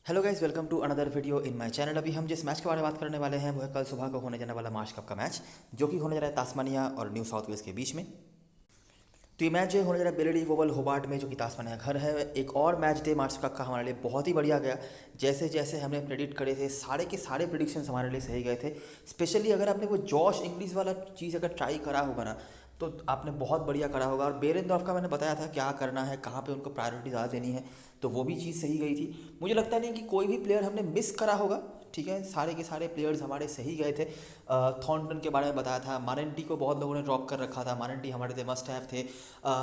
Hello guys, welcome to another video in my channel. अभी हम जिस मैच के बारे में बात करने वाले हैं वो है कल सुबह को होने जाने वाला मार्च कप का मैच, जो कि होने जा रहा है तास्मानिया और न्यू साउथ वेल्स के बीच में। तो ये मैच जो होने जा रहा है बेलेडी ओवल होबार्ट में, जो कि तास्मानिया घर है। एक और मैच डे मार्च कप का हमारे लिए बहुत ही बढ़िया गया। जैसे जैसे हमने प्रेडिक्ट करे थे, सारे के सारे प्रिडिक्शंस हमारे लिए सही गए थे। स्पेशली अगर आपने वो जॉश इंग्लिश वाला चीज़ अगर ट्राई करा होगा ना, तो आपने बहुत बढ़िया करा होगा। और बेरेंडॉर्फ का मैंने बताया था क्या करना है, कहाँ पे उनको प्रायोरिटी ज़्यादा देनी है, तो वो भी चीज़ सही गई थी। मुझे लगता नहीं कि कोई भी प्लेयर हमने मिस करा होगा। ठीक है, सारे के सारे प्लेयर्स हमारे सही गए थे। थॉर्नटन के बारे में बताया था, मारेंटी को बहुत लोगों ने ड्रॉप कर रखा था, मारेंटी हमारे लिए मस्ट हैव थे।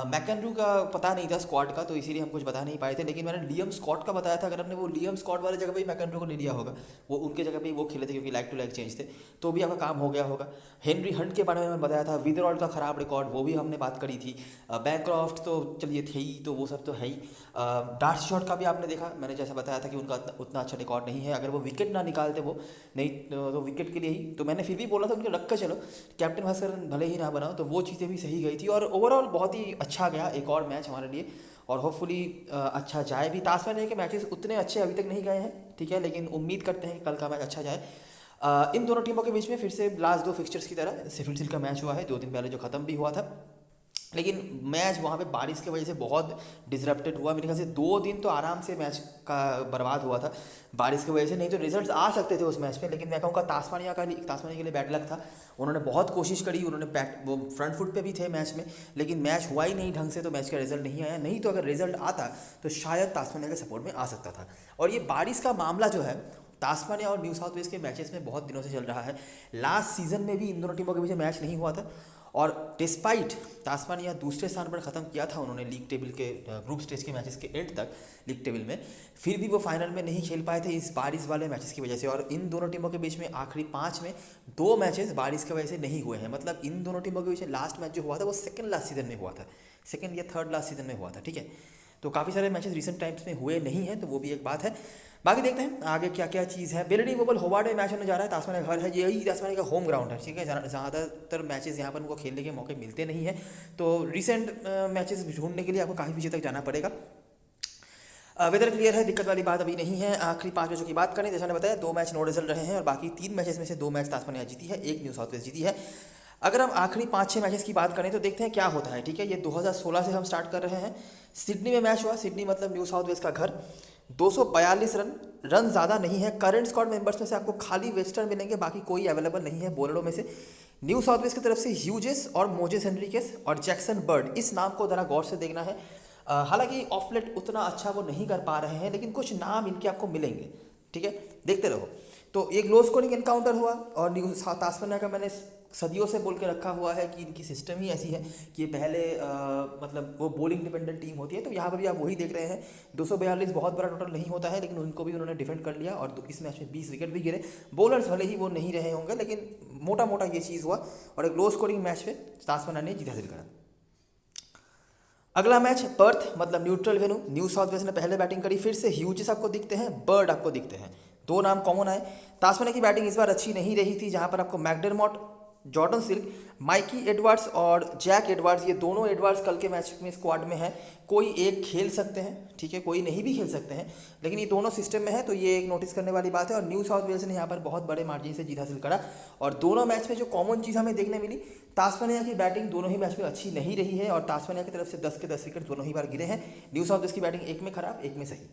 मैकेनरू का पता नहीं था स्क्वाड का, तो इसीलिए हम कुछ बता नहीं पाए थे। लेकिन मैंने लियम स्कॉट का बताया था, अगर आपने वो लियम स्कॉट वाले जगह पे ही मैकेनरू को ले लिया होगा, वो उनके जगह पे ही वो खेले थे क्योंकि लाइक टू लाइक चेंज थे, तो भी आपका काम हो गया होगा। हेनरी हंट के बारे में मैंने बताया था, विदरॉल्ड का खराब रिकॉर्ड, वो भी हमने बात करी थी। बैक्रॉफ्ट तो चलिए थे ही, तो वो सब तो है ही। डार्ट शॉट का भी आपने देखा, मैंने जैसा बताया था कि उनका उतना अच्छा रिकॉर्ड नहीं है। अगर वो विकेट ना निकालते वो नहीं, तो विकेट के लिए ही तो मैंने फिर भी बोला था उनके रख कर चलो, कैप्टन भास्कर भले ही ना बनाओ, तो वो चीज़ें भी सही गई थी। और ओवरऑल बहुत ही अच्छा गया एक और मैच हमारे लिए, और होपफुली अच्छा जाए भी। तास्मानिया के मैचेस उतने अच्छे अभी तक नहीं गए हैं, ठीक है, लेकिन उम्मीद करते हैं कि कल का मैच अच्छा जाए। इन दोनों टीमों के बीच में फिर से लास्ट दो फिक्सचर्स की तरह सिफिल्ड का मैच हुआ है 2 दिन पहले, जो ख़त्म भी हुआ था। लेकिन मैच वहाँ पे बारिश की वजह से बहुत डिसरप्टेड हुआ। मेरे ख्याल से 2 दिन तो आराम से मैच का बर्बाद हुआ था बारिश की वजह से, नहीं तो रिजल्ट्स आ सकते थे उस मैच में। लेकिन मैं कहूँगा तास्मानिया के लिए बैड लक था। उन्होंने बहुत कोशिश करी, उन्होंने बैक वो फ्रंट फुट पे भी थे मैच में, लेकिन मैच हुआ ही नहीं ढंग से, तो मैच का रिजल्ट नहीं आया। नहीं तो अगर रिजल्ट आता तो शायद तास्मानिया के सपोर्ट में आ सकता था। और ये बारिश का मामला जो है तास्मानिया और न्यू साउथ वेल्स के मैचेस में बहुत दिनों से चल रहा है। लास्ट सीजन में भी इन दोनों टीमों के बीच मैच नहीं हुआ था, और डिस्पाइट तास्मानिया दूसरे स्थान पर ख़त्म किया था उन्होंने लीग टेबल के ग्रुप स्टेज के मैचेस के एंड तक लीग टेबल में, फिर भी वो फाइनल में नहीं खेल पाए थे इस बारिश वाले मैचेस की वजह से। और इन दोनों टीमों के बीच में आखिरी 5 में 2 मैचेस बारिश की वजह से नहीं हुए हैं। मतलब इन दोनों टीमों के बीच में लास्ट मैच जो हुआ था वो सेकंड लास्ट सीजन में हुआ था, सेकंड या थर्ड लास्ट सीजन में हुआ था, ठीक है। तो काफ़ी सारे मैचेस रिसेंट टाइम्स में हुए नहीं हैं, तो वो भी एक बात है। बाकी देखते हैं आगे क्या क्या चीज़ है। बेलेडी ओवल होबार्ट में मैच होने जा रहा है, तास्मानिया घर है, यही तास्मानिया का होम ग्राउंड है, ठीक है। ज़्यादातर मैचेस यहाँ पर उनको खेलने के मौके मिलते नहीं हैं, तो रिसेंट मैचेस ढूंढने के लिए आपको काफ़ी पीछे तक जाना पड़ेगा। वेदर क्लियर है, दिक्कत वाली बात अभी नहीं है। आखिरी 5 मैचों की बात करें, जैसे मैंने बताया 2 मैच नो रिजल्ट रहे हैं, और बाकी 3 मैचेस में से 2 मैच तास्मानिया जीती है, 1 न्यू साउथ वेल्स जीती है। अगर हम आखिरी 5-6 मैचेस की बात करें तो देखते हैं क्या होता है, ठीक है। ये 2016 से हम स्टार्ट कर रहे हैं। सिडनी में मैच हुआ, सिडनी मतलब न्यू साउथ वेल्स का घर। 242 रन ज़्यादा नहीं है। करंट स्क्वाड मेंबर्स में से आपको खाली वेस्टर्न मिलेंगे, बाकी कोई अवेलेबल नहीं है बॉलरों में से। न्यू साउथ वेल्स की तरफ से ह्यूजेस और मोजेस हेनरिकेस और जैक्सन बर्ड, इस नाम को ज़रा गौर से देखना है। हालांकि ऑफलेट उतना अच्छा वो नहीं कर पा रहे हैं, लेकिन कुछ नाम इनके आपको मिलेंगे, ठीक है, देखते रहो। तो एक लो स्कोरिंग एनकाउंटर हुआ, और न्यू तास्मानिया का मैंने सदियों से बोल के रखा हुआ है कि इनकी सिस्टम ही ऐसी है कि ये पहले मतलब वो बॉलिंग डिपेंडेंट टीम होती है, तो यहाँ पर भी आप वही देख रहे हैं। 242 बहुत बड़ा टोटल नहीं होता है, लेकिन उनको भी उन्होंने डिफेंड कर लिया, और इस मैच में 20 विकेट भी गिरे। बॉलर्स भले ही वो नहीं रहे होंगे, लेकिन मोटा मोटा ये चीज़ हुआ, और एक लो स्कोरिंग मैच पे तास्मानिया ने जीत हासिल करा। अगला मैच पर्थ मतलब neutral venue, New South Wales ने पहले बैटिंग करी। फिर से ह्यूजेस आपको दिखते हैं, बर्ड आपको दिखते हैं, 2 नाम कॉमन आए। तास्मानिया की बैटिंग इस बार अच्छी नहीं रही थी, जहां पर आपको McDermott, Jordan Silk, Mikey Edwards और जैक एडवर्ड्स, ये दोनों एडवर्ड्स कल के मैच में स्क्वाड में है। कोई एक खेल सकते हैं, ठीक है, कोई नहीं भी खेल सकते हैं, लेकिन ये दोनों सिस्टम में है, तो ये एक नोटिस करने वाली बात है। और न्यू साउथ वेल्स ने यहाँ पर बहुत बड़े मार्जिन से जीत हासिल करा। और दोनों मैच में जो कॉमन चीज़ हमें देखने मिली, तास्मानिया की बैटिंग दोनों ही मैच में अच्छी नहीं रही है, और तास्मानिया की तरफ से 10 के 10 विकेट दोनों ही बार गिरे हैं। न्यू साउथ वेल्स की बैटिंग एक में खराब, एक में सही।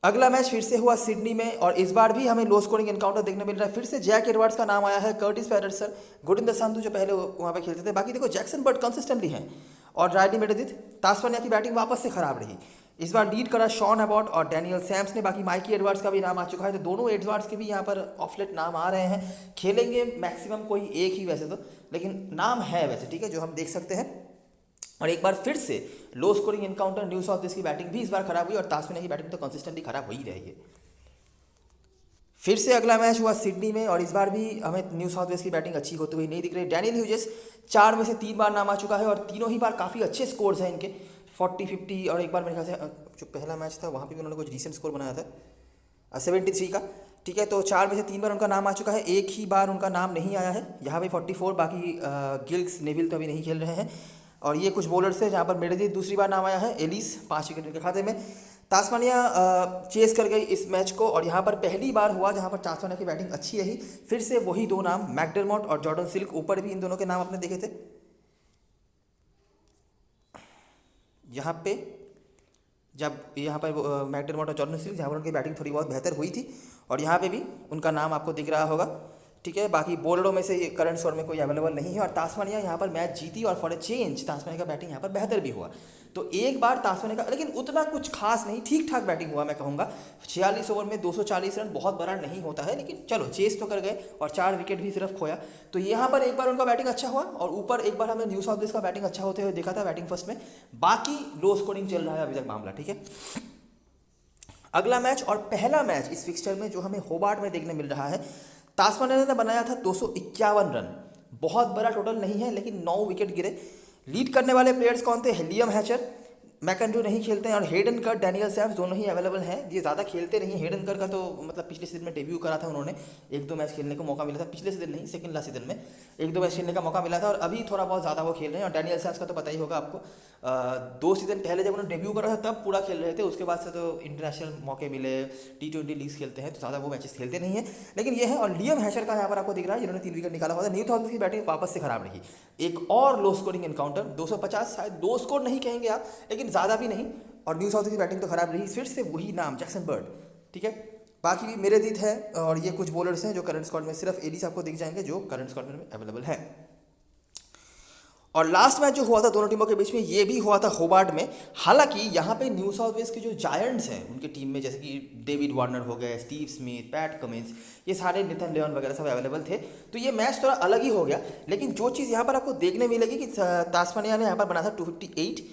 अगला मैच फिर से हुआ सिडनी में, और इस बार भी हमें लो स्कोरिंग एनकाउंटर देखने मिल रहा है। फिर से जैक एडवर्ड्स का नाम आया है, कर्टिस पैटरसन, गुरविंदर संधू जो पहले वहाँ पे खेलते थे। बाकी देखो जैक्सन बर्ड कंसिस्टेंटली हैं, और राइडी मेरेदिथ। तास्मानिया की बैटिंग वापस से खराब रही। इस बार लीड करा शॉन अबॉट और डैनियल सैम्स ने। बाकी माइकी एडवर्ड्स का भी नाम आ चुका है, तो दोनों एडवर्ड्स के भी यहाँ पर ऑफलेट नाम आ रहे हैं। खेलेंगे मैक्सिमम कोई एक ही वैसे तो, लेकिन नाम है वैसे, ठीक है, जो हम देख सकते हैं। और एक बार फिर से low scoring encounter, New South Wales की बैटिंग भी इस बार खराब हुई, और तास्मानिया की बैटिंग तो कंसिस्टेंटली खराब हो ही रही है। फिर से अगला मैच हुआ सिडनी में, और इस बार भी हमें न्यू साउथ वेल्स की बैटिंग अच्छी होती हुई नहीं दिख रही। डैनियल ह्यूजेस 4 में से 3 बार नाम आ चुका है, और तीनों ही बार काफ़ी अच्छे स्कोर्स हैं इनके, 40, 50, और एक बार मेरे ख्याल से जो पहला मैच था वहाँ पे भी उन्होंने कुछ रिसेंट स्कोर बनाया था 73 का, ठीक है। तो 4 में से 3 बार उनका नाम आ चुका है, एक ही बार उनका नाम नहीं आया है यहाँ पे 44। बाकी गिल्स नेविल तो अभी नहीं खेल रहे हैं। और ये कुछ बॉलर्स है जहाँ पर मेरेदिथ दूसरी बार नाम आया है, एलिस 5 विकेट इनके खाते में। तास्मानिया चेस कर गई इस मैच को और यहाँ पर पहली बार हुआ जहाँ पर तास्मानिया की बैटिंग अच्छी रही। फिर से वही दो नाम मैकडरमॉट और जॉर्डन सिल्क, ऊपर भी इन दोनों के नाम आपने देखे थे। यहाँ पे जब यहाँ पर मैकडरमॉट और जॉर्डन सिल्क जहाँ पर उनकी बैटिंग थोड़ी बहुत बेहतर हुई थी और यहाँ पे भी उनका नाम आपको दिख रहा होगा, ठीक है। बाकी बॉलरों में से करंट स्कोर में कोई अवेलेबल नहीं है और तास्मानिया यहाँ पर मैच जीती और फॉर ए चेंज तास्मानिया का बैटिंग यहाँ पर बेहतर भी हुआ। तो एक बार तास्मानिया का, लेकिन उतना कुछ खास नहीं, ठीक ठाक बैटिंग हुआ मैं कहूँगा। 46 ओवर में 240 रन बहुत बड़ा नहीं होता है, लेकिन चलो चेस तो कर गए और 4 विकेट भी सिर्फ खोया। तो यहाँ पर एक बार उनका बैटिंग अच्छा हुआ और ऊपर एक बार हमने न्यू साउथ वेल्स का बैटिंग अच्छा होते हुए देखा था बैटिंग फर्स्ट में। बाकी लो स्कोरिंग चल रहा है अभी तक मामला, ठीक है। अगला मैच और पहला मैच इस फिक्सचर में जो हमें होबार्ट में देखने मिल रहा है, तास्मानिया ने बनाया था 251 रन, बहुत बड़ा टोटल नहीं है लेकिन 9 विकेट गिरे। लीड करने वाले प्लेयर्स कौन थे? लियम हैचर, मैकेंड्रू नहीं खेलते हैं और हेडन कर, डैनियल सैम्स दोनों ही अवेलेबल हैं। ये ज़्यादा खेलते नहीं। हेडन कर का तो मतलब पिछले सीजन में डेब्यू करा था उन्होंने, 1-2 मैच खेलने को मौका मिला था। पिछले सीजन नहीं, सेकंड लास्ट सीजन में 1-2 मैच खेलने का मौका मिला था और अभी थोड़ा बहुत ज़्यादा वो खेल रहे हैं। और डैनियल सैम्स का तो पता ही होगा आपको, 2 सीजन पहले जब उन्होंने डेब्यू करा था तब पूरा खेल रहे थे, उसके बाद से तो इंटरनेशनल मौके मिले, T20 लीग्स खेलते हैं तो ज़्यादा वो मैचेस खेलते नहीं है, लेकिन ये है। और लियम हैचर का यहाँ पर आपको दिख रहा है जिन्होंने 3 विकेट निकाला हुआ था। न्यू साउथ वेल्स की बैटिंग वापस से खराब रही। एक और लो स्कोरिंग एनकाउंटर, 250, शायद 2 स्कोर नहीं कहेंगे आप, लेकिन ज़्यादा भी नहीं। और न्यू साउथ वेल्स की बैटिंग तो खराब रही। फिर से वही नाम जैक्सन बर्ड, ठीक है। बाकी भी मेरेदिथ है और ये कुछ बॉलर्स हैं जो करंट स्क्वाड में, सिर्फ एलिस आपको दिख जाएंगे जो करंट स्क्वाड में अवेलेबल है। और लास्ट मैच जो हुआ था दोनों टीमों के बीच में, ये भी हुआ था होबार्ट में। हालांकि यहाँ पे न्यू साउथ वेल्स के जो जायंट्स हैं उनकी टीम में, जैसे कि डेविड वार्नर हो गए, स्टीव स्मिथ, पैट कमिंस, ये सारे नेथन लियोन वगैरह सब अवेलेबल थे। तो ये मैच थोड़ा अलग ही हो गया। लेकिन जो चीज़ यहाँ पर आपको देखने मिलेगी कि तास्मानिया ने यहाँ पर बना था 258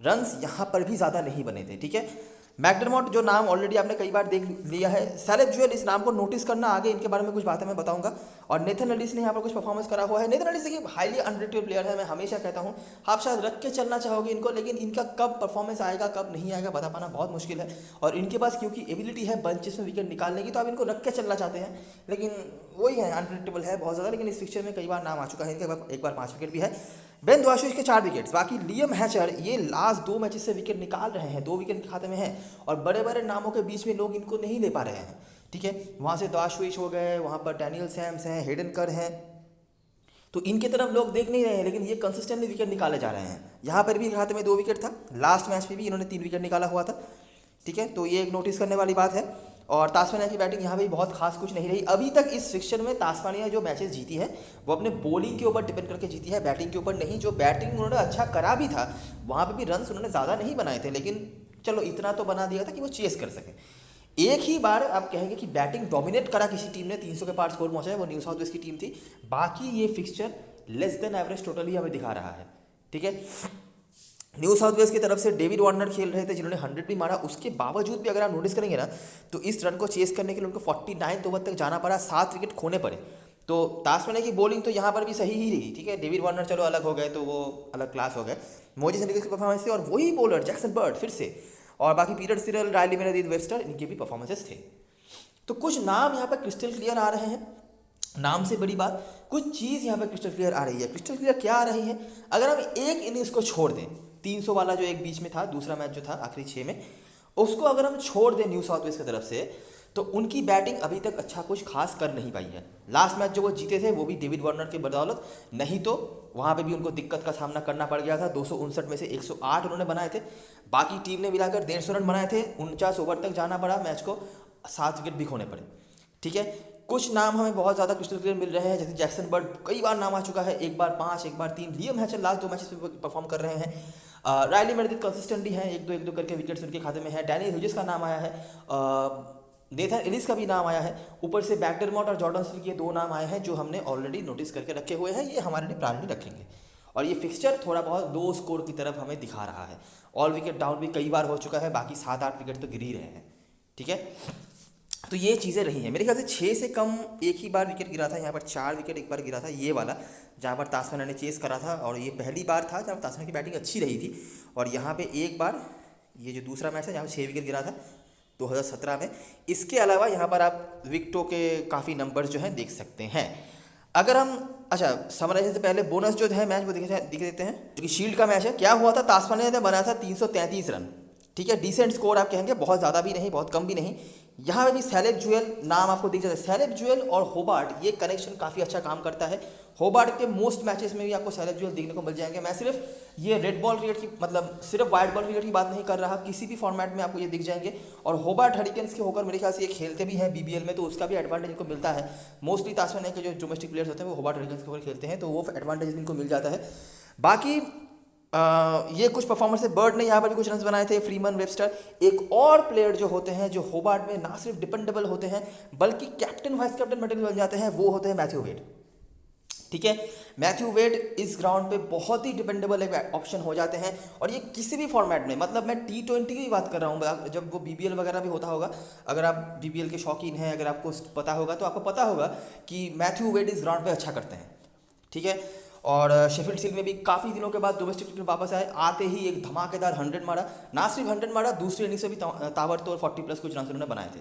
रन्स, यहाँ पर भी ज़्यादा नहीं बने थे, ठीक है। मैकडरमॉट जो नाम ऑलरेडी आपने कई बार देख लिया है, सैलेब ज्वेल इस नाम को नोटिस करना, आगे इनके बारे में कुछ बातें मैं बताऊंगा। और नेथन एलिस ने यहाँ पर कुछ परफॉर्मेंस करा हुआ है। नेथन एलिस देखिए हाईली अनरेटेड प्लेयर है, मैं हमेशा कहता हूँ आप शायद रख के चलना चाहोगे इनको, लेकिन इनका कब परफॉर्मेंस आएगा कब नहीं आएगा बता पाना बहुत मुश्किल है। और इनके पास क्योंकि एबिलिटी है बंचेस में विकेट निकालने की, तो आप इनको रख के चलना चाहते हैं, लेकिन वही है, अनप्रेडिक्टेबल है बहुत ज़्यादा। लेकिन इस फिक्चर में कई बार नाम आ चुका है इनका, एक बार 5 विकेट भी है। बेन द्वाशुइच के 4 विकेट्स। बाकी लियम हैचर ये लास्ट 2 मैचेस से विकेट निकाल रहे हैं, 2 विकेट इनके खाते में है और बड़े बड़े नामों के बीच में लोग इनको नहीं ले पा रहे हैं, ठीक है। वहाँ से द्वाशुइच हो गए, वहाँ पर डैनियल सैम्स हैं, हेडन कर हैं, तो इनके तरफ लोग देख नहीं रहे हैं, लेकिन ये कंसिस्टेंटली विकेट निकाले जा रहे हैं। यहाँ पर भी इनके खाते में 2 विकेट था, लास्ट मैच में भी इन्होंने 3 विकेट निकाला हुआ था, ठीक है। तो ये एक नोटिस करने वाली बात है। और तास्मानिया की बैटिंग यहाँ भी बहुत खास कुछ नहीं रही अभी तक। इस फिक्चर में तास्मानिया जो मैचेस जीती है वो अपने बॉलिंग के ऊपर डिपेंड करके जीती है, बैटिंग के ऊपर नहीं। जो बैटिंग उन्होंने अच्छा करा भी था, वहाँ पे भी रन्स उन्होंने ज़्यादा नहीं बनाए थे, लेकिन चलो इतना तो बना दिया था कि वो चेस कर सके। एक ही बार आप कहेंगे कि बैटिंग डोमिनेट करा किसी टीम ने, 300 के पार स्कोर पहुँचा है, वो न्यू साउथ वेल्स की टीम थी। बाकी ये fixture less than average totally हमें दिखा रहा है, ठीक है। न्यू साउथ वेल्स की तरफ से डेविड वार्नर खेल रहे थे जिन्होंने 100 भी मारा, उसके बावजूद भी अगर आप नोटिस करेंगे ना तो इस रन को चेस करने के लिए उनको 49 ओवर तक जाना पड़ा, 7 विकेट खोने पड़े। तो तास्मानिया की बॉलिंग तो यहाँ पर भी सही ही रही, ठीक है। डेविड वार्नर चलो अलग हो गए तो वो अलग क्लास हो गए, मोजिस एंड्रिक्स की परफॉर्मेंस थी और वही बॉलर जैक्सन बर्ड फिर से, और बाकी Peter cereal, Rilee Meredith, Webster, इनके भी परफॉर्मेंसेस थे। तो कुछ नाम यहाँ पर क्रिस्टल क्लियर आ रहे हैं, नाम से बड़ी बात कुछ चीज़ यहाँ पर क्रिस्टल क्लियर आ रही है। क्रिस्टल क्लियर क्या आ रही है? अगर हम एक इनिंग्स को छोड़ दें, 300 वाला जो एक बीच में था, दूसरा मैच जो था आखिरी 6 में, उसको अगर हम छोड़ दें न्यू साउथ वेल्स की तरफ से, तो उनकी बैटिंग अभी तक अच्छा कुछ खास कर नहीं पाई है। लास्ट मैच जो वो जीते थे वो भी डेविड वार्नर के बदौलत, नहीं तो वहाँ पे भी उनको दिक्कत का सामना करना पड़ गया था। 259 में से 108 उन्होंने बनाए थे, बाकी टीम ने मिलाकर 150 रन बनाए थे, 49 ओवर तक जाना पड़ा मैच को, 7 विकेट भी खोने पड़े, ठीक है। कुछ नाम हमें बहुत ज़्यादा क्रिस्टल क्लियर मिल रहे हैं, जैसे जैक्सन बर्ड कई बार नाम आ चुका है, एक बार 5 एक बार 3, लियम हैचर लास्ट 2 मैचेस में परफॉर्म कर रहे हैं, रायली मेरेदिथ कंसिस्टेंटली हैं, एक दो करके विकेट्स उनके खाते में है, डैनियल ह्यूजेस का नाम आया है, नेथन एलिस का भी नाम आया है, ऊपर से मैकडरमॉट और जॉर्डन सिल्क ये 2 नाम आए हैं जो हमने ऑलरेडी नोटिस करके रखे हुए हैं, ये हमारे लिए प्रायोरिटी रखेंगे। और ये फिक्सचर थोड़ा बहुत लो स्कोर की तरफ हमें दिखा रहा है। ऑल विकेट डाउन भी कई बार हो चुका है, बाकी 7-8 विकेट तो गिर ही रहे हैं, ठीक है। तो ये चीज़ें रही हैं। मेरे ख्याल से 6 से कम एक ही बार विकेट गिरा था, यहाँ पर 4 विकेट एक बार गिरा था, ये वाला जहाँ पर तास्मानिया ने चेस करा था, और ये पहली बार था जहाँ तास्मानिया की बैटिंग अच्छी रही थी। और यहाँ पे एक बार ये जो दूसरा मैच है जहाँ पर 6 विकेट गिरा था 2017 में। इसके अलावा यहाँ पर आप विकेटों के काफ़ी नंबर्स जो हैं देख सकते हैं। अगर हम अच्छा, समराइजेशन से पहले बोनस जो है मैच वो दिख देते हैं, जो कि शील्ड का मैच है। क्या हुआ था, तास्मानिया ने बनाया था 333 रन, ठीक है, डिसेंट स्कोर आप कहेंगे, बहुत ज़्यादा भी नहीं बहुत कम भी नहीं। यहाँ पे भी सैलेब जुएल नाम आपको दिख जाता है। सैलेब जुएल और होबार्ट ये कनेक्शन काफ़ी अच्छा काम करता है। होबार्ट के मोस्ट मैचेस में भी आपको सैलेब जुएल देखने को मिल जाएंगे। मैं सिर्फ ये रेड बॉल क्रिकेट की मतलब सिर्फ वाइट बॉल क्रिकेट की बात नहीं कर रहा, किसी भी फॉर्मेट में आपको ये दिख जाएंगे। और होबार्ट हरिकेन्स के होकर मेरे ख्याल से ये खेलते भी हैं बीबीएल में, तो उसका भी एडवांटेज इनको मिलता है। मोस्टली तास्मानिया के जो डोमेस्टिक प्लेयर्स होते हैं वो होबार्ट हरिकेन्स के होकर खेलते हैं, तो वो एडवांटेज इनको मिल जाता है। बाकी ये कुछ परफॉर्मेंस है। बर्ड ने यहाँ पर भी कुछ रन बनाए थे, फ्रीमन वेबस्टर। एक और प्लेयर जो होते हैं जो होबार्ट में ना सिर्फ डिपेंडेबल होते हैं बल्कि कैप्टन वाइस कैप्टन मटेरियल बन जाते हैं, वो होते हैं मैथ्यू वेड, ठीक है। मैथ्यू वेड इस ग्राउंड पे बहुत ही डिपेंडेबल एक ऑप्शन हो जाते हैं। और ये किसी भी फॉर्मेट में, मतलब मैं T20 की बात कर रहा हूँ, जब वो बीबीएल वगैरह भी होता होगा, अगर आप बीबीएल के शौकीन हैं, अगर आपको पता होगा तो आपको पता होगा कि मैथ्यू वेड इस ग्राउंड पे अच्छा करते हैं, ठीक है। और शेफील्ड शील्ड में भी काफ़ी दिनों के बाद डोमेस्टिक क्रिकेट वापस आए, आते ही एक धमाकेदार 100 मारा। ना सिर्फ 100 मारा, दूसरी इनिंग्स से भी ताबड़तोड़ 40+ कुछ रन उन्होंने बनाए थे।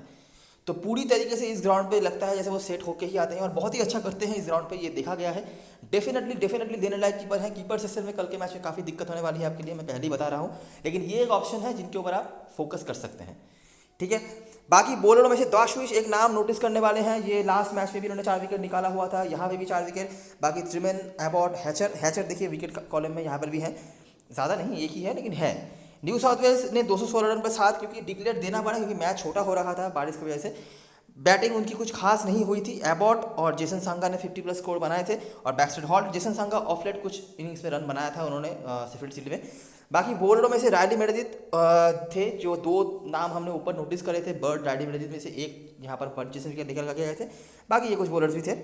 तो पूरी तरीके से इस ग्राउंड पे लगता है जैसे वो सेट होके ही आते हैं और बहुत ही अच्छा करते हैं इस ग्राउंड पे, ये देखा गया है। डेफिनेटली देने लायक कीपर है। कीपर सेक्शन में कल के मैच में काफ़ी दिक्कत होने वाली है आपके लिए, मैं पहले ही बता रहा हूँ, लेकिन ये एक ऑप्शन है जिनके ऊपर आप फोकस कर सकते हैं, ठीक है। बाकी बॉलरों में से दाशविश एक नाम नोटिस करने वाले हैं। ये लास्ट मैच में भी उन्होंने 4 विकेट निकाला हुआ था, यहाँ पे भी 4 विकेट। बाकी ट्रिमेन, एबॉट, हैचर देखिए विकेट कॉलम में यहाँ पर भी है, ज़्यादा नहीं एक ही है लेकिन है। न्यू साउथ वेल्स ने 216 रन पर 7, क्योंकि डिक्लेयर देना पड़ा क्योंकि मैच छोटा हो रहा था बारिश की वजह से। बैटिंग उनकी कुछ खास नहीं हुई थी। एबॉट और जेसन सांगा ने 50+ स्कोर बनाए थे और Baxter Holt, Jason Sangha of late कुछ इनिंग्स में रन बनाया था उन्होंने शेफील्ड शील्ड में। बाकी बॉलरों में से रायली मेरेदिथ थे, जो 2 नाम हमने ऊपर नोटिस करे थे। बर्ड रायली मेरेदिथ में से एक यहाँ पर जेसन विकेट निकल के गए थे, बाकी ये कुछ बॉलर्स भी थे।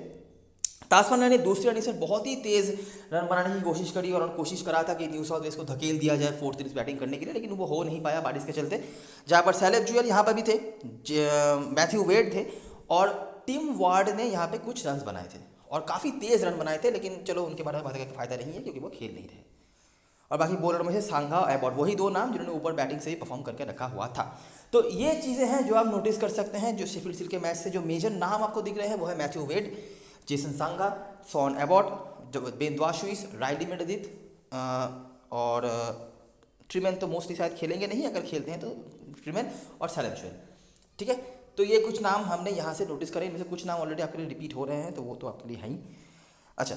तास्मानिया ने दूसरी इनिंग्स में बहुत ही तेज़ रन बनाने की कोशिश करी और कोशिश करा था कि न्यू साउथ वेल्स को धकेल दिया जाए 4th इनिंग्स बैटिंग करने के लिए, लेकिन वो हो नहीं पाया बारिश के चलते। जहाँ पर सैलेब जुएल यहाँ पर भी थे, मैथ्यू वेड थे और टिम वार्ड ने यहाँ पे कुछ रन बनाए थे और काफ़ी तेज़ रन बनाए थे, लेकिन चलो उनके बारे में बात करके फ़ायदा नहीं है क्योंकि वो खेल नहीं रहे। और बाकी बॉलर में से सांगा और एबॉट, वही 2 नाम जिन्होंने ऊपर बैटिंग से ही परफॉर्म करके रखा हुआ था। तो ये चीज़ें हैं जो आप नोटिस कर सकते हैं। जो शेफील्ड शील्ड के मैच से जो मेजर नाम आपको दिख रहे हैं वो है मैथ्यू वेड, जेसन सांगा, Shawn Abbott, Ben द्वाशुइस, Rilee Meredith और ट्रिमेन तो मोस्टली शायद खेलेंगे नहीं, अगर खेलते हैं तो ट्रिमेन और सैलेब जुएल, ठीक है। तो ये कुछ नाम हमने यहाँ से नोटिस करे, इनमें से कुछ नाम ऑलरेडी आपके लिए रिपीट हो रहे हैं, तो वो तो आपके लिए है ही। अच्छा,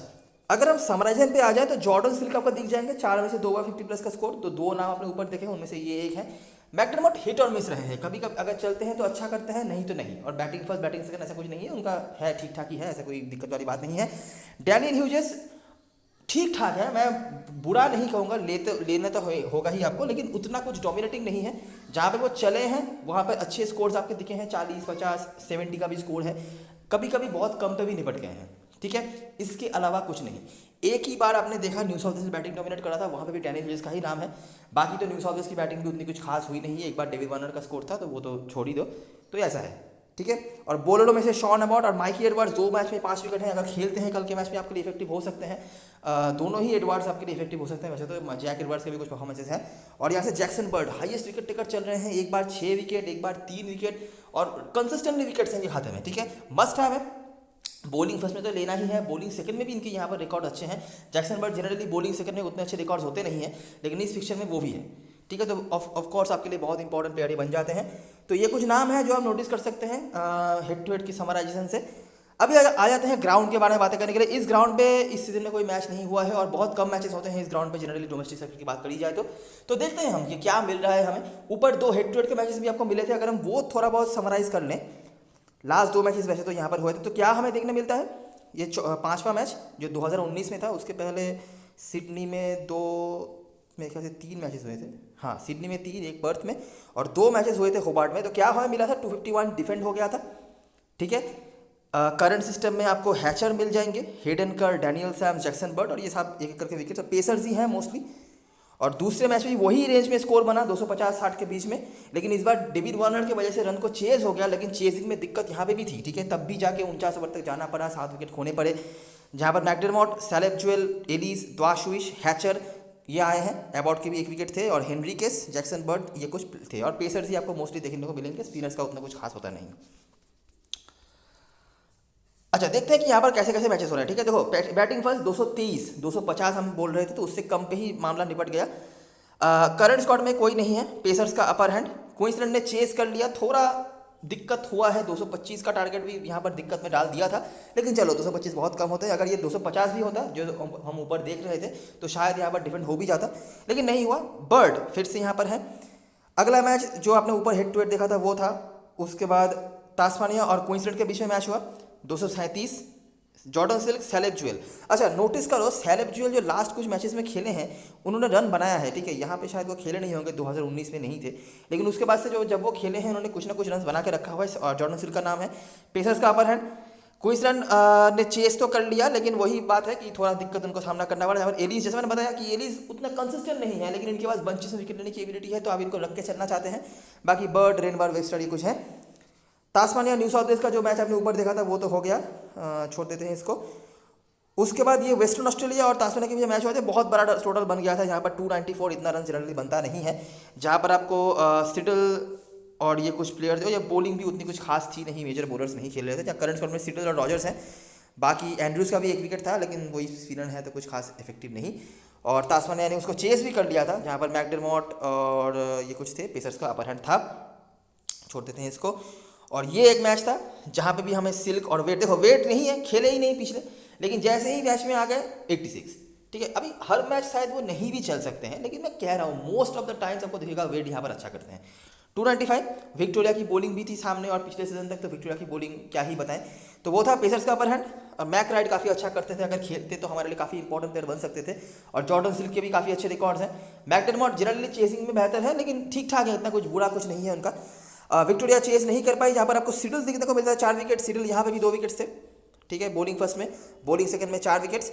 अगर हम समराइजेशन पे आ जाए तो जॉर्डन सिल्क आपको दिख जाएंगे, 4 में से 2 बार 50+ का स्कोर। तो 2 नाम आपने ऊपर देखे, उनमें से ये एक है। मैकडरमॉट हिट और मिस रहे हैं, कभी कभी अगर चलते हैं तो अच्छा करते हैं, नहीं तो नहीं। और बैटिंग फर्स्ट बैटिंग सेकंड ऐसा कुछ नहीं है, उनका है ठीक ठाक ही है, ऐसा कोई दिक्कत वाली बात नहीं है। डैनियल ह्यूजेस ठीक ठाक है, मैं बुरा नहीं कहूँगा, लेना तो होगा ही आपको, लेकिन उतना कुछ डोमिनेटिंग नहीं है। जहाँ पे वो चले हैं वहाँ पे अच्छे स्कोर्स आपके दिखे हैं, 40, 50, 70 का भी स्कोर है, कभी कभी बहुत कम पे भी निपट गए हैं, ठीक है। इसके अलावा कुछ नहीं। एक ही बार आपने देखा New South Wales batting dominate करा था, वहाँ पे भी डैनियल ह्यूजेस का ही नाम है। बाकी तो न्यू साउथ वेल्स की बैटिंग भी उतनी कुछ खास हुई नहीं है, एक बार डेविड वार्नर का स्कोर था तो वो तो छोड़ ही दो, तो ऐसा है, ठीक है। और बॉलरों में से शॉन एबॉट और माइकी एडवर्ड्स 2 मैच में 5 विकेट हैं, अगर खेलते हैं कल के मैच में आपके लिए इफेक्टिव हो सकते हैं। दोनों ही एडवर्ड्स आपके लिए इफेक्टिव हो सकते हैं, वैसे तो जैक एडवर्ड्स के भी कुछ परफॉर्मेंसेस हैं। और यहाँ से Jackson bird highest wicket taker चल रहे हैं, एक बार 6 विकेट, एक बार 3 विकेट और कंसिस्टेंटली विकेट्स हैं इनके खाते में, ठीक है। मस्ट हैव है। बॉलिंग फर्स्ट में तो लेना ही है, बॉलिंग सेकंड में भी इनके यहाँ पर रिकॉर्ड अच्छे हैं। Jackson bird generally bowling second में उतने अच्छे रिकॉर्ड्स होते नहीं हैं, लेकिन इस फिक्चर में वो भी है, ठीक है। तो ऑफ कोर्स आपके लिए बहुत इंपॉर्टेंट प्लेयर बन जाते हैं। तो ये कुछ नाम है जो आप नोटिस कर सकते हैं हेड टू हेड की समराइजेशन से। अभी आ जाते हैं ग्राउंड के बारे में बातें करने के लिए। इस ग्राउंड पे इस सीजन में कोई मैच नहीं हुआ है और बहुत कम मैचेस होते हैं इस ग्राउंड पे जनरली डोमेस्टिक सर्किट की बात करी जाए तो देखते हैं हम कि क्या मिल रहा है हमें। ऊपर 2 हेड टू हेड के मैचेस भी आपको मिले थे, अगर हम वो थोड़ा बहुत समराइज कर लें, लास्ट 2 मैचेस वैसे तो यहाँ पर हुए थे, तो क्या हमें देखने मिलता है। ये 5वां मैच जो 2019 में था, उसके पहले सिडनी में 2, मेरे ख्याल से 3 मैचेस हुए थे, हाँ सिडनी में 3, एक पर्थ में, और 2 मैचेस हुए थे होबार्ट में। तो क्या हमें मिला था, 251 डिफेंड हो गया था, ठीक है। करंट सिस्टम में आपको हैचर मिल जाएंगे, हेडन कर, डैनियल सैम्स, जैक्सन बर्ड, और ये सब एक एक करके विकेट, पेसर्स ही हैं मोस्टली। और दूसरे मैच में वही रेंज में स्कोर बना 250-60 के बीच में, लेकिन इस बार डेविड वार्नर की वजह से रन को चेज हो गया, लेकिन चेजिंग में दिक्कत यहाँ पे भी थी, ठीक है। तब भी जाके 49 ओवर तक जाना पड़ा, 7 विकेट खोने पड़े, जहाँ पर मैकडरमॉट, सैलेब जुएल, एलिस, द्वाशुइश, हैचर ये आए हैं। एबॉट के भी 1 विकेट थे और हेनरिकेस, जैक्सन बर्ड ये कुछ थे, और पेसर्स ही आपको मोस्टली देखने को मिलेंगे, स्पिनर्स का उतना कुछ खास होता नहीं। अच्छा, देखते हैं कि यहाँ पर कैसे कैसे मैचेस हो रहे हैं। ठीक है, देखो बैटिंग फर्स्ट 223, 250 हम बोल रहे थे, तो उससे कम पे ही मामला निपट गया। करंट स्क्वाड में कोई नहीं है, पेसर्स का अपर हैंड। क्वींसलैंड ने चेस कर लिया, थोड़ा दिक्कत हुआ है, 225 का टारगेट भी यहाँ पर दिक्कत में डाल दिया था, लेकिन चलो 225 बहुत कम होता है। अगर ये 250 भी होता जो हम ऊपर देख रहे थे तो शायद यहाँ पर डिफेंड हो भी जाता, लेकिन नहीं हुआ। बर्ड फिर से यहाँ पर है। अगला मैच जो आपने ऊपर हेड टू हेड देखा था वो था, उसके बाद तास्मानिया और क्वींसलैंड के बीच में मैच हुआ, 237। Jordan Silk, Caleb Jewell. अच्छा, नोटिस करो सैलेब ज्वेल जो लास्ट कुछ मैचेस में खेले हैं उन्होंने रन बनाया है। ठीक है, यहाँ पे शायद वो खेले नहीं होंगे, 2019 में नहीं थे, लेकिन उसके बाद से जो जब वो खेले हैं उन्होंने कुछ ना कुछ रन बना के रखा हुआ है। और जॉर्डन सिल्क का नाम है। पेसर्स का अपर हैंड। क्वींसलैंड ने चेस तो कर लिया, लेकिन वही बात है कि थोड़ा दिक्कत उनको सामना करना पड़ा। और एलिस, जैसे मैंने बताया कि एलिस उतना कंसिस्टेंट नहीं है, लेकिन इनके पास बंचेस में विकेट लेने की एबिलिटी है, तो आप इनको रख के चलना चाहते हैं। बाकी बर्ड, रेनबार, वेस्टर ये कुछ है। तास्मानिया न्यू साउथ वेल्स का जो मैच आपने ऊपर देखा था वो तो हो गया, छोड़ देते हैं इसको। उसके बाद ये वेस्टर्न ऑस्ट्रेलिया और तास्मानिया के बीच मैच हुए थे, बहुत बड़ा टोटल बन गया था। यहाँ पर 294, इतना रन जनरली बनता नहीं है। जहाँ पर आपको सिटल और ये कुछ प्लेयर थे, या बॉलिंग भी उतनी कुछ खास थी नहीं, मेजर बॉलर्स नहीं खेल रहे थे। जहाँ करंट स्क्वाड में सिटल और रॉजर्स हैं। बाकी एंड्रूज का भी एक विकेट था, लेकिन वही स्पिनर है तो कुछ खास इफेक्टिव नहीं। और तास्मानिया ने उसको चेस भी कर लिया था, जहाँ पर मैकडरमॉट और ये कुछ थे, पेसर्स का अपर हैंड था। छोड़ देते हैं इसको। और ये एक मैच था जहाँ पे भी हमें सिल्क और वेट, देखो वेट नहीं है, खेले ही नहीं पिछले, लेकिन जैसे ही मैच में आ गए 86। ठीक है, अभी हर मैच शायद वो नहीं भी चल सकते हैं, लेकिन मैं कह रहा हूँ मोस्ट ऑफ द टाइम्स आपको देखिएगा वेट यहाँ पर अच्छा करते हैं। 295। विक्टोरिया की बॉलिंग भी थी सामने, और पिछले सीजन तक तो विक्टोरिया की बॉलिंग क्या ही बताएं। तो वो था पेसर्स का अपर हैंड। और मैक राइड काफ़ी अच्छा करते थे, अगर खेलते तो हमारे लिए काफ़ी इंपॉर्टेंट प्लेयर बन सकते थे। और जॉर्डन सिल्क के भी काफ़ी अच्छे रिकॉर्ड्स हैं। मैकडरमॉट जनरली चेसिंग में बेहतर है, लेकिन ठीक ठाक है, इतना कुछ बुरा कुछ नहीं है उनका। विक्टोरिया चेस नहीं कर पाई, जहाँ पर आपको सिडल देखने को मिलता है 4 विकेट। सिडल यहाँ पे भी 2 विकेट्स थे। ठीक है, बॉलिंग फर्स्ट में, बॉलिंग सेकंड में 4 विकेट्स।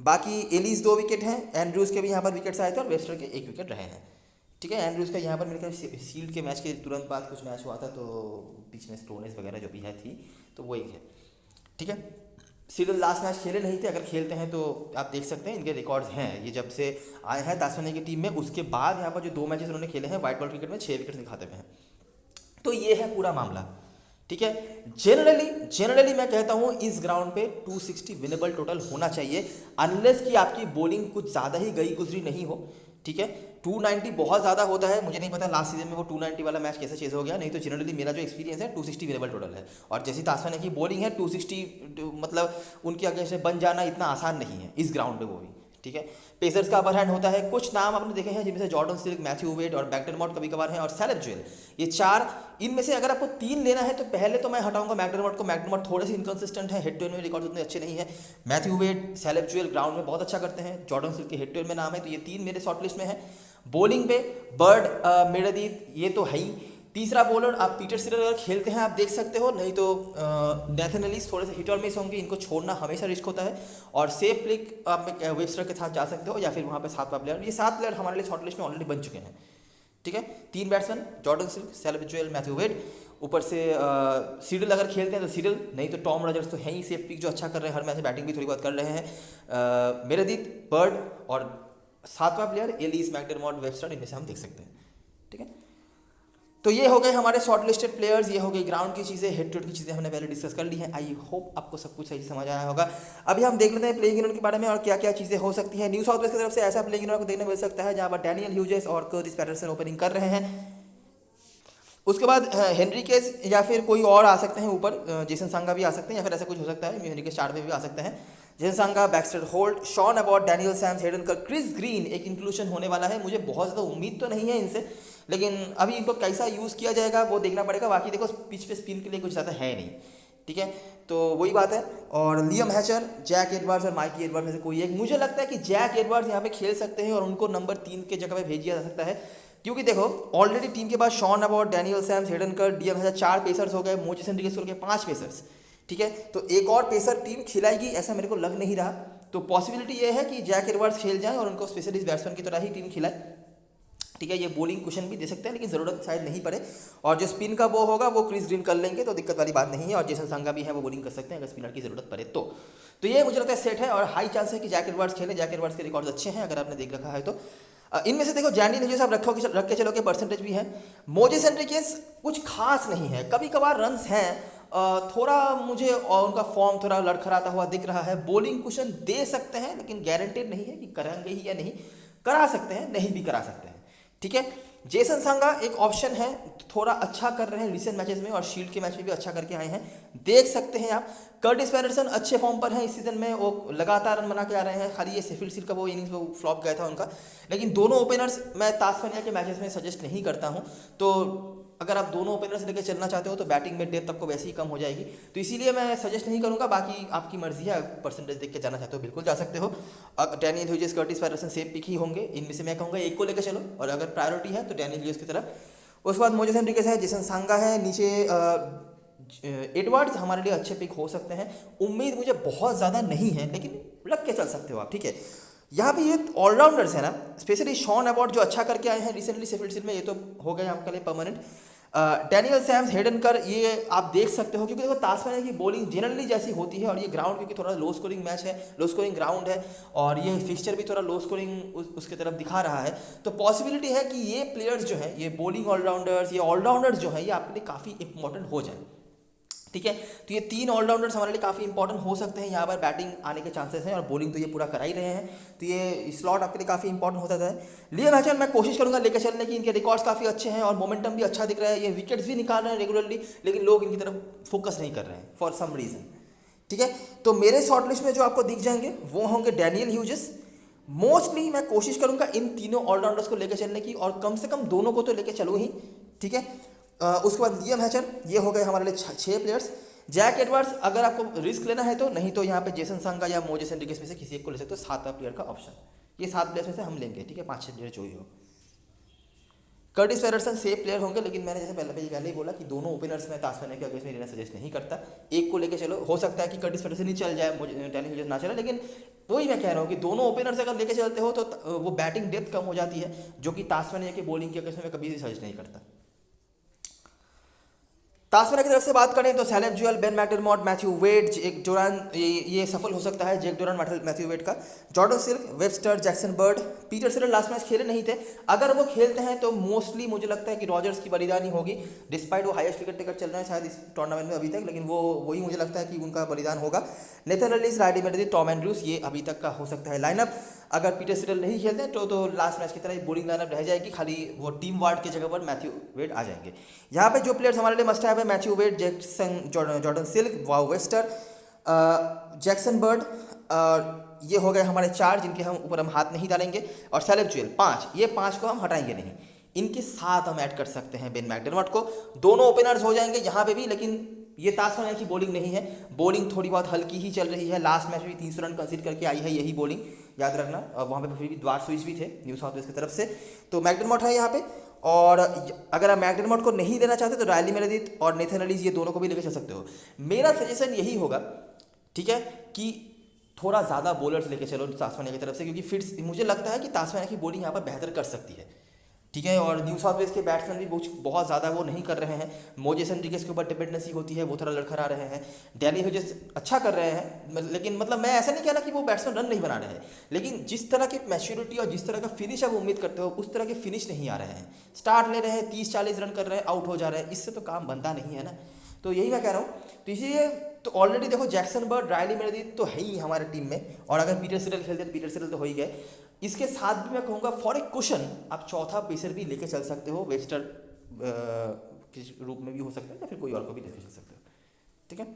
बाकी एलिस 2 विकेट हैं, एंड्रूज के भी यहाँ पर विकेट्स आए थे, और वेस्टर के 1 विकेट रहे हैं। ठीक है, एंड्रूज का यहाँ पर मेरे ख्याल शील्ड के मैच के तुरंत बाद कुछ मैच हुआ था, तो बीच में स्टोनेस वगैरह जो भी है थी, तो वो एक है। ठीक है, सीडल लास्ट मैच खेले नहीं थे, अगर खेलते हैं तो आप देख सकते हैं इनके रिकॉर्ड्स हैं। ये जब से आए हैं तास्मानिया की टीम में, उसके बाद यहाँ पर जो 2 मैचेस उन्होंने खेले हैं व्हाइट बॉल क्रिकेट में 6 विकेट निकालते हुए हैं। तो ये है पूरा मामला। ठीक है, जनरली मैं कहता हूं इस ग्राउंड पे 260 विनेबल टोटल होना चाहिए, अनलेस कि आपकी बॉलिंग कुछ ज़्यादा ही गई गुजरी नहीं हो। ठीक है, 290 बहुत ज़्यादा होता है, मुझे नहीं पता लास्ट सीजन में वो 290 वाला मैच कैसे चेज हो गया, नहीं तो जनरली मेरा जो एक्सपीरियंस है 260 विनेबल टोटल है। और जैसी तास्मानिया की बॉलिंग है 260, मतलब उनके आगे से बन जाना इतना आसान नहीं है इस ग्राउंड पे, वो भी। ठीक है, पेसर्स का अपर हैंड होता है। कुछ नाम आपने देखे हैं जिनमें से जॉर्डन सिल्क, मैथ्यू वेड और मैकडरमॉट कभी कभार हैं, और सैलेब ज्वेल, ये 4। इनमें से अगर आपको 3 लेना है तो पहले तो मैं हटाऊंगा मैकडरमॉट को। मैकडरमॉट थोड़े से इनकंसिस्टेंट है, हेड टू हेड में रिकॉर्ड उतने अच्छे नहीं है। मैथ्यू वेड, सैलेब ज्वेल ग्राउंड में बहुत अच्छा करते हैं। जॉर्डन सिल्क के हेड टू हेड में नाम है, तो ये 3 मेरे शॉर्ट लिस्ट में है। बॉलिंग पे बर्ड, मेरेदीथ, ये तो है ही। तीसरा बॉलर आप पीटर सिलर अगर खेलते हैं आप देख सकते हो, नहीं तो नेथन एलिस थोड़े से हिट और मिस होंगे, इनको छोड़ना हमेशा रिस्क होता है। और सेफ प्लिक आप वेबस्टर के साथ जा सकते हो, या फिर वहाँ पे 7वां प्लेयर। ये 7 प्लेयर हमारे लिए शॉर्ट लिस्ट में ऑलरेडी बन चुके हैं। ठीक है, 3 batsman, Jordan Silk, Caleb Jewell, Matthew Wade. ऊपर से सीडल अगर खेलते हैं तो सीडल, नहीं तो टॉम रॉजर्स तो है ही सेफ पिक, जो अच्छा कर रहे हैं, हर मैच में बैटिंग भी थोड़ी बहुत कर रहे हैं। मेरेदीथ, बर्ड, और 7वां प्लेयर एलिस, मैकडरमॉट, वेबस्टर, इनमें से हम देख सकते हैं। ठीक है, तो ये हो गए हमारे शॉर्ट लिस्टेड प्लेयर्स, ये हो गई ग्राउंड की चीज़ें, हेड टू हेड की चीज़ें हमने पहले डिस्कस कर ली हैं। आई होप आपको सब कुछ सही समझ आया होगा। अभी हम देख लेते हैं प्लेइंग इलेवन के बारे में और क्या क्या चीज़ें हो सकती हैं। न्यू साउथ वेल्स की तरफ से ऐसा प्लेइंग इलेवन को देखने मिल सकता है जहाँ पर डैनियल ह्यूजेस और कर्टिस पैटरसन ओपनिंग कर रहे हैं। उसके बाद हेनरिकेस या फिर कोई और आ सकते हैं ऊपर, जेसन संगा भी आ सकते हैं, या फिर ऐसा कुछ हो सकता है हेनरिकेस 4 में भी आ सकते हैं। Jason Sangha, Baxter Holt, Sean Abbott, Daniel Sams, Hayden Kerr, Chris Green एक इंक्लूजन होने वाला है। मुझे बहुत ज़्यादा उम्मीद तो नहीं है इनसे, लेकिन अभी इनको कैसा यूज़ किया जाएगा वो देखना पड़ेगा। बाकी देखो पिच पे स्पिन के लिए कुछ ज़्यादा है नहीं। ठीक है, तो वही बात है। और लियम हैचर, जैक एडवर्ड्स और माइकी एडवर्ड्स में से कोई एक, मुझे लगता है कि जैक एडवर्ड्स यहाँ पे खेल सकते हैं और उनको नंबर 3 के जगह पे भेजा जा सकता है, क्योंकि देखो ऑलरेडी टीम के पास Sean Abbott, Daniel Sams, Hayden Kerr, Liam Hatcher 4 pacers हो गए, मोजेस हेनरिकेस के 5 पेसर्स। ठीक है, तो एक और पेसर टीम खिलाएगी ऐसा मेरे को लग नहीं रहा। तो पॉसिबिलिटी ये है कि जैक एडवर्ड्स खेल जाए और उनको स्पेशलिस्ट बैट्समैन की तरह ही टीम खिलाए। ठीक है, ये बॉलिंग क्वेश्चन भी दे सकते हैं, लेकिन ज़रूरत शायद नहीं पड़े। और जो स्पिन का वो होगा वो क्रिस ग्रीन कर लेंगे, तो दिक्कत वाली बात नहीं है। और जेसन संगा भी है, वो बॉलिंग कर सकते हैं अगर स्पिनर की ज़रूरत पड़े तो ये मुझे लगता है सेट है। और हाई चांस है कि जैक एडवर्ड्स खेलें। जैक एडवर्ड्स के रिकॉर्ड्स अच्छे हैं, अगर आपने देख रखा है तो। इनमें से देखो डैनियल ह्यूजेस आप रख के चलो के परसेंटेज भी है। मोजेस हेनरिकेस कुछ खास नहीं है, कभी कभार रन्स हैं थोड़ा मुझे और उनका फॉर्म थोड़ा लड़खड़ाता हुआ दिख रहा है। बॉलिंग कुशन दे सकते हैं लेकिन गारंटेड नहीं है कि कराएंगे ही या नहीं। करा सकते हैं, नहीं भी करा सकते हैं, ठीक है। जेसन सांगा एक ऑप्शन है, थोड़ा अच्छा कर रहे हैं रिसेंट मैचेस में और शील्ड के मैच में भी अच्छा करके आए हैं, देख सकते हैं आप। कर्टिस पैटरसन अच्छे फॉर्म पर हैं इस सीजन में, वो लगातार रन बना के आ रहे हैं। खाली ये शेफील्ड शील्ड का वो इनिंग्स वो फ्लॉप गया था उनका। लेकिन दोनों ओपनर्स मैं तास्मानिया के मैचेस में सजेस्ट नहीं करता हूँ। तो अगर आप दोनों ओपनर्स लेकर चलना चाहते हो तो बैटिंग में डेप्थ आपको वैसे ही कम हो जाएगी, तो इसीलिए मैं सजेस्ट नहीं करूंगा। बाकी आपकी मर्जी है, परसेंटेज देख के जाना चाहते हो बिल्कुल जा सकते हो। Daniel Hughes, Curtis Patterson safe pick ही होंगे, इनमें से मैं कहूँगा एक को लेकर चलो, और अगर प्रायोरिटी है तो डैनियल ह्यूजेस की तरफ। उसके बाद मोजेस हेनरिक्स है, जेसन सांगा है, नीचे एडवर्ड्स हमारे लिए अच्छे पिक हो सकते हैं। उम्मीद मुझे बहुत ज़्यादा नहीं है लेकिन लग के चल सकते हो आप, ठीक है। यहाँ पे ये ऑलराउंडर्स है ना, स्पेशली शॉन अबॉट जो अच्छा करके आए हैं रिसेंटली शेफील्ड शील्ड में, ये तो हो गए आपके लिए परमानेंट। डैनियल सैम्स, हेडनकर, ये आप देख सकते हो क्योंकि देखो तास्मानिया की बॉलिंग जनरली जैसी होती है, और ये ग्राउंड क्योंकि थोड़ा लो स्कोरिंग मैच है, लो स्कोरिंग ग्राउंड है, और ये फिक्सचर भी थोड़ा लो स्कोरिंग उसके तरफ दिखा रहा है। तो पॉसिबिलिटी है कि ये प्लेयर्स जो हैं, ये बॉलिंग ऑलराउंडर्स, ये ऑलराउंडर्स जो हैं, ये आपके लिए काफ़ी इंपॉर्टेंट हो जाए, ठीक है। तो ये तीन ऑलराउंडर्स हमारे लिए काफ़ी इंपॉर्टेंट हो सकते हैं। यहाँ पर बैटिंग आने के चांसेस हैं और बॉलिंग तो ये पूरा करा ही रहे हैं, तो ये स्लॉट आपके लिए काफ़ी इंपॉर्टेंट हो जाता है। लियाम हैचन मैं कोशिश करूंगा लेकर चलने की, इनके रिकॉर्ड्स काफ़ी अच्छे हैं और मोमेंटम भी अच्छा दिख रहा है, ये विकेट्स भी निकाल रहे हैं रेगुलरली, लेकिन लोग इनकी तरफ फोकस नहीं कर रहे हैं फॉर सम रीज़न, ठीक है। तो मेरे शॉर्ट लिस्ट में जो आपको दिख जाएंगे वो होंगे डैनियल ह्यूजेस। मोस्टली मैं कोशिश करूंगा इन तीनों ऑलराउंडर्स को लेकर चलने की, और कम से कम दोनों को तो लेकर चलूँ ही, ठीक है। उसके बाद लियाम हैचन, ये हो गए हमारे लिए 6 प्लेयर्स। जैक एडवर्ड्स अगर आपको रिस्क लेना है तो, नहीं तो यहाँ पे जेसन सांगा या मोजेस हेनरिक्स में से किसी एक को ले सकते हो, 7वां प्लेयर का ऑप्शन। ये 7 प्लेयर्स में से हम लेंगे, ठीक है, 5-6 प्लेयर जो ही हो। कर्टिस पैटरसन सेफ प्लेयर होंगे, लेकिन मैंने जैसे पहले ही बोला कि दोनों ओपनर्स में तास्मानिया के अगेंस्ट में लेना सजेस्ट नहीं करता, एक को लेकर चलो। हो सकता है कि कर्टिस पैटरसन ही चल जाए, मुझे डैनियल ह्यूजेस ना चले, लेकिन वही मैं कह रहा हूँ कि दोनों ओपनर्स अगर लेके चलते हो तो वो बैटिंग डेप्थ कम हो जाती है, जो कि तास्मानिया के बॉलिंग के अगेंस्ट में कभी भी सजेस्ट नहीं करता। तास्मानिया की तरफ से बात करें तो सैलेम जुएल, बेन मैकडरमॉट, मैथ्यू वेड, जेक डोरान, ये सफल हो सकता है जेक डोरान, मैथ्यू वेड का। Jordan silk, Webster, Jackson bird, Peter sealer last match खेले नहीं थे, अगर वो खेलते हैं तो मोस्टली मुझे लगता है कि रॉजर्स की बलिदानी होगी, डिस्पाइट वो हाईएस्ट विकेट टेकर चल रहे हैं शायद इस टूर्नामेंट में अभी तक, लेकिन वो वही मुझे लगता है कि उनका बलिदान होगा। Nathan Ellis, Riley Meredith, Tom Andrews, ये अभी तक का हो सकता है लाइनअप। अगर पीटर सिलर नहीं खेलते तो लास्ट मैच की तरह बॉलिंग लाइनअप रह जाएगी, खाली वो टीम वार्ड की जगह पर मैथ्यू वेड आ जाएंगे। यहाँ पे जो प्लेयर्स हमारे लिए मस्ट हैव है, Matthew Wade, Jackson, Jordan Silk, Beau Webster, Jackson Bird, ये हो गए हमारे 4 जिनके हम ऊपर हम हाथ नहीं डालेंगे, और सैलेम जुएल 5, ये 5 को हम हटाएंगे नहीं। इनके साथ हम ऐड कर सकते हैं बेन मैकडरमॉट को, दोनों ओपनर्स हो जाएंगे यहाँ पे भी, लेकिन ये तास्मानिया की बॉलिंग नहीं है, बॉलिंग थोड़ी बहुत हल्की ही चल रही है। लास्ट मैच में 300 रन कंसीड करके आई है यही बॉलिंग, याद रखना। वहाँ पे फिर भी द्वार स्विच भी थे न्यू साउथ वेल्स की तरफ से, तो मैकडरमॉट है यहाँ पे। और अगर आप मैकडरमॉट को नहीं देना चाहते तो रायली मेरेदिथ और नेथन एलिस, ये दोनों को भी लेकर चल सकते हो। मेरा सजेशन यही होगा, ठीक है, कि थोड़ा ज़्यादा बॉलर्स लेके चलो तास्मानिया की तरफ से, क्योंकि फिर मुझे लगता है कि तास्मानिया की बॉलिंग यहाँ पर बेहतर कर सकती है, ठीक है। और न्यू साउथ वेल्स के बैट्समैन भी बहुत ज़्यादा वो नहीं कर रहे हैं, मोजेस हेनरिक्स के ऊपर डिपेंडेंसी होती है, वो थोड़ा लड़खड़ा रहे हैं। डैनियल ह्यूजेस अच्छा कर रहे हैं, लेकिन मतलब मैं ऐसा नहीं कहना कि वो बैट्समैन रन नहीं बना रहे हैं, लेकिन जिस तरह की मैच्योरिटी और जिस तरह का फिनिश आप उम्मीद करते हो उस तरह के फिनिश नहीं आ रहे हैं। स्टार्ट ले रहे हैं, 30-40 रन कर रहे हैं, आउट हो जा रहे हैं, इससे तो काम बनता नहीं है ना। तो यही मैं कह रहा हूँ, तो इसीलिए तो ऑलरेडी देखो जैक्सन बर्ड, रायली मेरेदिथ तो है ही हमारे टीम में, और अगर पीटर सिरल खेलते तो पीटर सिरल तो हो ही गए। इसके साथ भी मैं कहूँगा फॉर ए कुशन आप चौथा पेसर भी लेके चल सकते हो, वेस्टर के रूप में भी हो सकता है, या फिर कोई और को भी लेके चल सकते हो, ठीक है।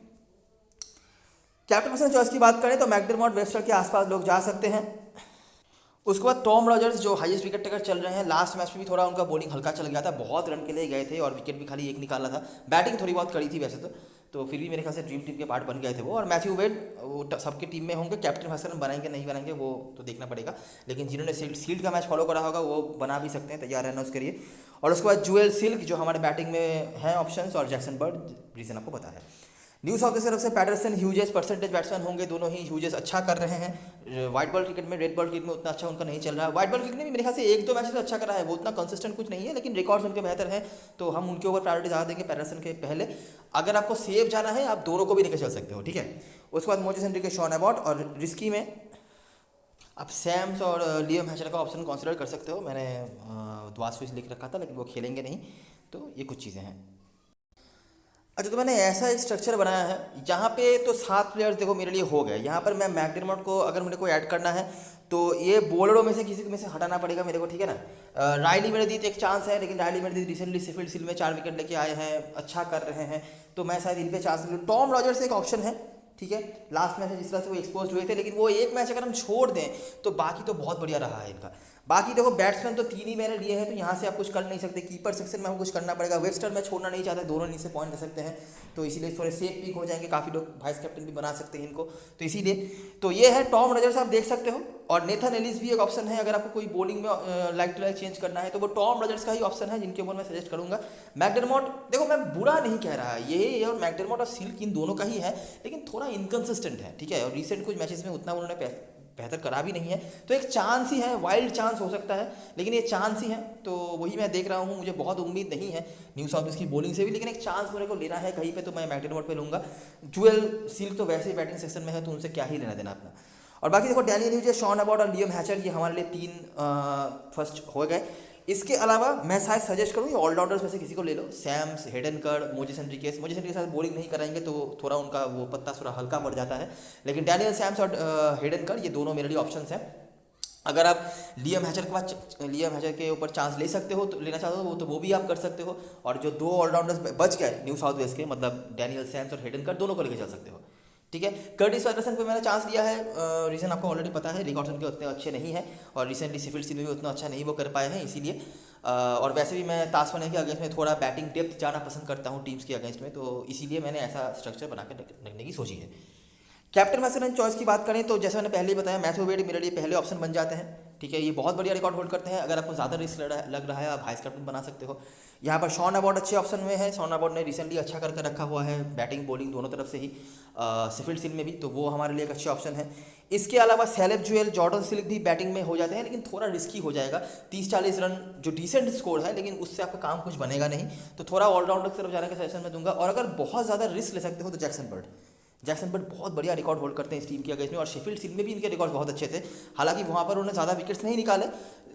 कैप्टन पर्सन चॉइस की बात करें तो मैकडरमॉट, वेस्टर के आसपास लोग जा सकते हैं। उसके बाद टॉम रॉजर्स जो हाईएस्ट विकेट टेकर चल रहे हैं, लास्ट मैच में भी थोड़ा उनका बॉलिंग हल्का चल गया था, बहुत रन के लिए गए थे और विकेट भी खाली एक निकाला था, बैटिंग थोड़ी बहुत करी थी वैसे तो फिर भी मेरे ख्याल से ड्रीम टीम के पार्ट बन गए थे वो। और मैथ्यू वेड वो सबके टीम में होंगे, कैप्टन वाइस कैप्टन बनाएंगे नहीं बनाएंगे वो तो देखना पड़ेगा, लेकिन जिन्होंने शील्ड का मैच फॉलो करा होगा वो बना भी सकते हैं, तैयार रहना उसके लिए। और उसके बाद जुएल सिल्क जो हमारे बैटिंग में हैं ऑप्शंस, और जैक्सन बर्ड रीजन आपको बताया। न्यू साउथ वेल्स की तरफ से पैटरसन, ह्यूजेस परसेंटेज बैट्समैन होंगे दोनों ही। ह्यूजेस अच्छा कर रहे हैं व्हाइट बॉल क्रिकेट में, रेड बॉल क्रिकेट में उतना अच्छा उनका नहीं चल रहा है। व्हाइट बॉल क्रिकेट में भी मेरे ख्याल से 1-2 मैच अच्छा करा है, वो उतना कंसिस्टेंट कुछ नहीं है, लेकिन रिकॉर्ड्स उनके बेहतर हैं, तो हम उनके ऊपर प्रायोरिटी ज़्यादा देंगे पैटरसन के पहले। अगर आपको सेव जाना है आप दोनों को भी लेकर चल सकते हो, ठीक है। उसके बाद मोजेस हेनरिक्स, शॉन अबॉट, और रिस्की में आप सैम्स और लियाम हैचर का ऑप्शन कंसिडर कर सकते हो। मैंने द्वार स्विच लिख रखा था लेकिन वो खेलेंगे नहीं, तो ये कुछ चीज़ें हैं। अच्छा, तो मैंने ऐसा एक स्ट्रक्चर बनाया है जहाँ पे तो 7 प्लेयर्स देखो मेरे लिए हो गए। यहाँ पर मैं मैकडरमोट को अगर मेरे को ऐड करना है तो ये बॉलरों में से किसी को में से हटाना पड़ेगा मेरे को, ठीक है ना। रायली मेरेदीथ एक चांस है, लेकिन रायली मेरेदीथ रिसेंटली शेफील्ड शील्ड में 4 विकेट लेके आए हैं, अच्छा कर रहे हैं, तो मैं शायद इन पे चांस लूँ। टॉम रॉजर्स एक ऑप्शन है, ठीक है। लास्ट मैच में जिस तरह से वो एक्सपोज हुए थे, लेकिन वो एक मैच अगर हम छोड़ दें तो बाकी तो बहुत बढ़िया रहा है इनका। बाकी देखो बैट्समैन तो 3 ही मैंने लिए हैं, तो यहाँ से आप कुछ कर नहीं सकते। कीपर सेक्शन में हमको कुछ करना पड़ेगा। वेबस्टर मैं छोड़ना नहीं चाहता, दोनों नीचे पॉइंट दे सकते हैं, तो इसीलिए थोड़े सेफ पिक हो जाएंगे। काफ़ी लोग वाइस कैप्टन भी बना सकते हैं इनको, तो इसीलिए तो ये है टॉम रॉजर्स, आप देख सकते हो। और नेथन एलिस भी एक ऑप्शन है, अगर आपको कोई बॉलिंग में लाइक टू लाइक चेंज करना है तो वो टॉम रॉजर्स का ही ऑप्शन है, जिनके ऊपर मैं सजेस्ट करूंगा। मैकडरमोट देखो मैं बुरा नहीं कह रहा, ये और मैकडरमोट और सिल्क इन दोनों का ही है, लेकिन थोड़ा इनकन्सिस्टेंट है, ठीक है। और रिसेंट कुछ मैचेस में उतना उन्होंने बेहतर करा भी नहीं है, तो एक चांस ही है, वाइल्ड चांस हो सकता है, लेकिन ये चांस ही है, तो वही मैं देख रहा हूँ। मुझे बहुत उम्मीद नहीं है न्यू साउथ वेल्स की बॉलिंग से भी, लेकिन एक चांस मेरे को लेना है कहीं पे, तो मैं मैकडरमोट पे लूँगा। जुएल सिल्क तो वैसे ही बैटिंग सेक्शन में है, तो उनसे क्या ही लेना देना अपना। और बाकी देखो डैनियल ह्यूज, शॉन अबॉट और लियम हैचर, ये हमारे लिए 3 फर्स्ट हो गए। इसके अलावा मैं शायद सजेस्ट करूँ ये ऑलराउंडर्स में से किसी को ले लो। Sams, Hayden Kerr, Moises Henriques. Moises Henriques bowling नहीं कराएंगे तो थोड़ा उनका वो पत्ता थोड़ा हल्का पड़ जाता है, लेकिन डैनियल सैम्स और हेडनकर ये दोनों मेरे लिए ऑप्शंस हैं। अगर आप लियम हैचर के बाद लियम हैचर के ऊपर चांस ले सकते हो, तो लेना चाहते हो तो वो भी आप कर सकते हो। और जो 2 ऑलराउंडर्स बच गए न्यू साउथ वेल्स के, मतलब डैनियल सैम्स और हेडनकर, दोनों को लेके चल सकते हो, ठीक है। कर्टिस पैटरसन पे मैंने चांस लिया है, रीज़न आपको ऑलरेडी पता है, रिकॉर्ड्स उनके उतने अच्छे नहीं हैं, और रिसेंटली शेफील्ड शील्ड में भी उतना अच्छा नहीं वो कर पाए हैं, इसीलिए। और वैसे भी मैं तास्मानिया के अगेंस्ट में थोड़ा बैटिंग डेप्थ जाना पसंद करता हूँ टीम्स के अगेंस्ट में, तो इसीलिए मैंने ऐसा स्ट्रक्चर बना के रखने की सोची है। कैप्टन मैसेज चॉइस की बात करें तो जैसे मैंने पहले ही बताया, मैथ्यू वेड मेरे लिए पहले ऑप्शन बन जाते हैं, ठीक है। ये बहुत बढ़िया रिकॉर्ड होल्ड करते हैं। अगर आपको ज़्यादा रिस्क लग रहा है, आप वाइस कैप्टन बना सकते हो। यहाँ पर शॉन अबॉट अच्छे ऑप्शन में है। शॉन अबॉट ने रिसेंटली अच्छा करके रखा हुआ है, बैटिंग बॉलिंग दोनों तरफ से ही, शेफील्ड शील्ड में भी, तो वो हमारे लिए एक अच्छे ऑप्शन है। इसके अलावा सैलेब जुएल, जॉर्डन सिल्क भी बैटिंग में हो जाते हैं, लेकिन थोड़ा रिस्की हो जाएगा। 30-40 रन जो डिसेंट स्कोर है, लेकिन उससे आपका काम कुछ बनेगा नहीं, तो थोड़ा ऑलराउंडर की तरफ जाने का सजेशन मैं दूंगा। और अगर बहुत ज़्यादा रिस्क ले सकते हो तो जैक्सन बर्ड बहुत बढ़िया रिकॉर्ड होल्ड करते हैं इस टीम के अगेंस्ट में, और शेफील्ड शील्ड में भी इनके रिकॉर्ड बहुत अच्छे थे। हालांकि वहाँ पर उन्होंने ज़्यादा विकेट्स नहीं निकाले,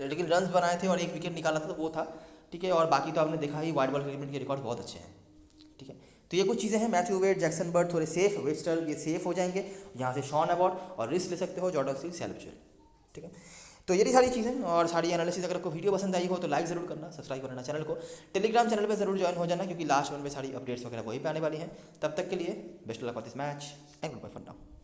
लेकिन रन्स बनाए थे और 1 विकेट निकाला था, तो वो था, ठीक है। और बाकी तो आपने देखा ही, वाइड बॉल क्रिकेट के रिकॉर्ड बहुत अच्छे हैं, ठीक है। तो ये कुछ चीज़ें हैं। मैथ्यू वेड, जैक्सन बर्ड थोड़े सेफ, वेस्टर ये सेफ हो जाएंगे। यहाँ से शॉन अबॉट, और रिस्क ले सकते हो जॉर्डन सिल्क, सैलेब जुएल, ठीक है। तो ये सारी चीज़ें और सारी एनालिसिस, अगर आपको वीडियो पसंद आई हो तो लाइक ज़रूर करना, सब्सक्राइब करना चैनल को। टेलीग्राम चैनल पे ज़रूर ज्वाइन हो जाना, क्योंकि लास्ट वन में सारी अपडेट्स वगैरह वहीं पे आने वाली हैं। तब तक के लिए best luck for this match and goodbye for now.